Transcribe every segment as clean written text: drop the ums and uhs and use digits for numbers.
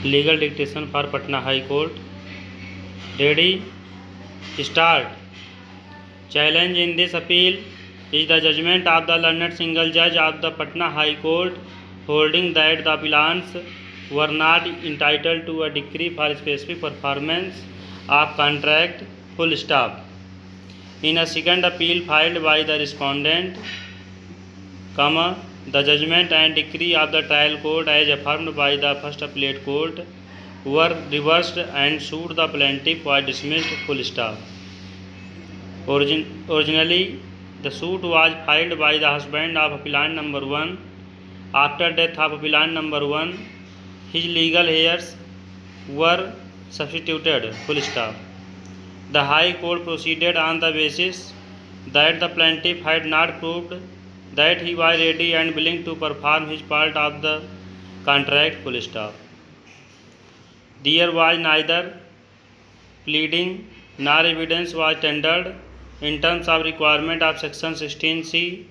Legal dictation for Patna High Court. Ready? Start. Challenge in this appeal is the judgment of the learned single judge of the Patna High Court holding that the appellants were not entitled to a decree for specific performance of contract, full stop. In a second appeal filed by the respondent, the judgment and decree of the trial court as affirmed by the first appellate court were reversed and suit the plaintiff was dismissed, full stop. Originally, the suit was filed by the husband of appellant number 1. After death of appellant number 1, his legal heirs were substituted, full stop. The High Court proceeded on the basis that the plaintiff had not proved that he was ready and willing to perform his part of the contract, full stop. There was neither pleading nor evidence was tendered in terms of requirement of Section 16C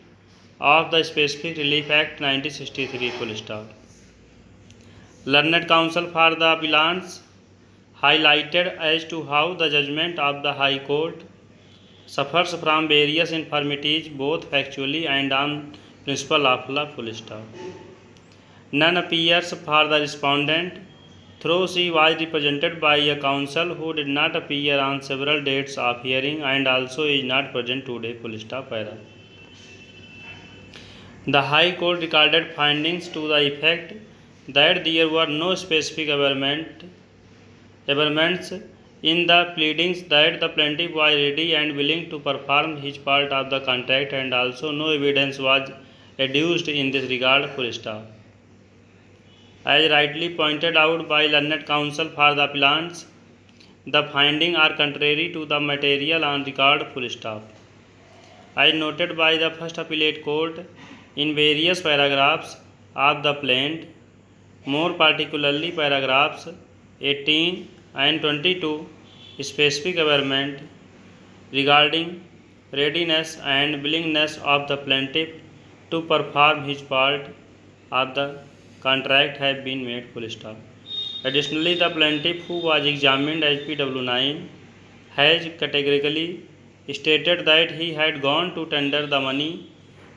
of the Specific Relief Act 1963, full stop. Learned counsel for the appellants highlighted as to how the judgment of the High Court suffers from various infirmities both factually and on principle of law, full stop. None appears for the respondent, though she was represented by a counsel who did not appear on several dates of hearing and also is not present today, full stop. The High Court recorded findings to the effect that there were no specific averments in the pleadings that the plaintiff was ready and willing to perform his part of the contract, and also no evidence was adduced in this regard, full stop. As rightly pointed out by learned counsel for the appellants, the findings are contrary to the material on record, full stop. As noted by the first appellate court in various paragraphs of the plaint, more particularly paragraphs 18 and 22, specific averment regarding readiness and willingness of the plaintiff to perform his part of the contract have been made, full stop. Additionally, the plaintiff, who was examined as PW9, has categorically stated that he had gone to tender the money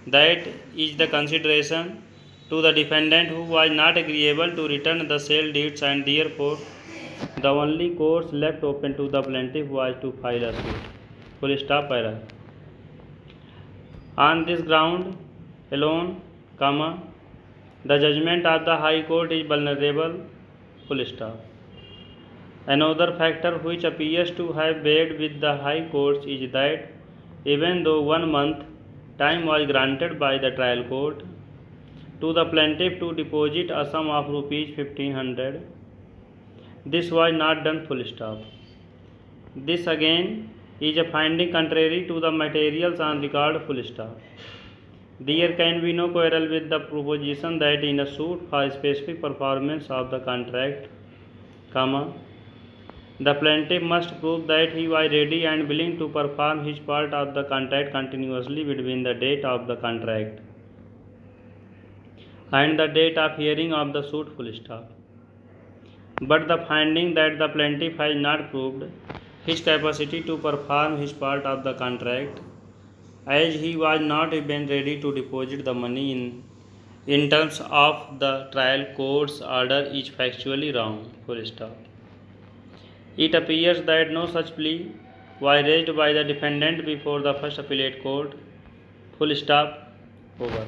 that is the consideration to the defendant, who was not agreeable to return the sale deeds, and therefore the only course left open to the plaintiff was to file a suit, full stop. On this ground alone, the judgment of the High Court is vulnerable, full stop. Another factor which appears to have weighed with the High Court is that even though 1 month time was granted by the trial court to the plaintiff to deposit a sum of rupees 1500, this was not done, full stop. This again is a finding contrary to the materials on record, full stop. There can be no quarrel with the proposition that in a suit for specific performance of the contract, the plaintiff must prove that he was ready and willing to perform his part of the contract continuously between the date of the contract and the date of hearing of the suit, full stop. But the finding that the plaintiff has not proved his capacity to perform his part of the contract, as he was not even ready to deposit the money in terms of the trial court's order, is factually wrong, full stop. It appears that no such plea was raised by the defendant before the first appellate court, full stop. Over.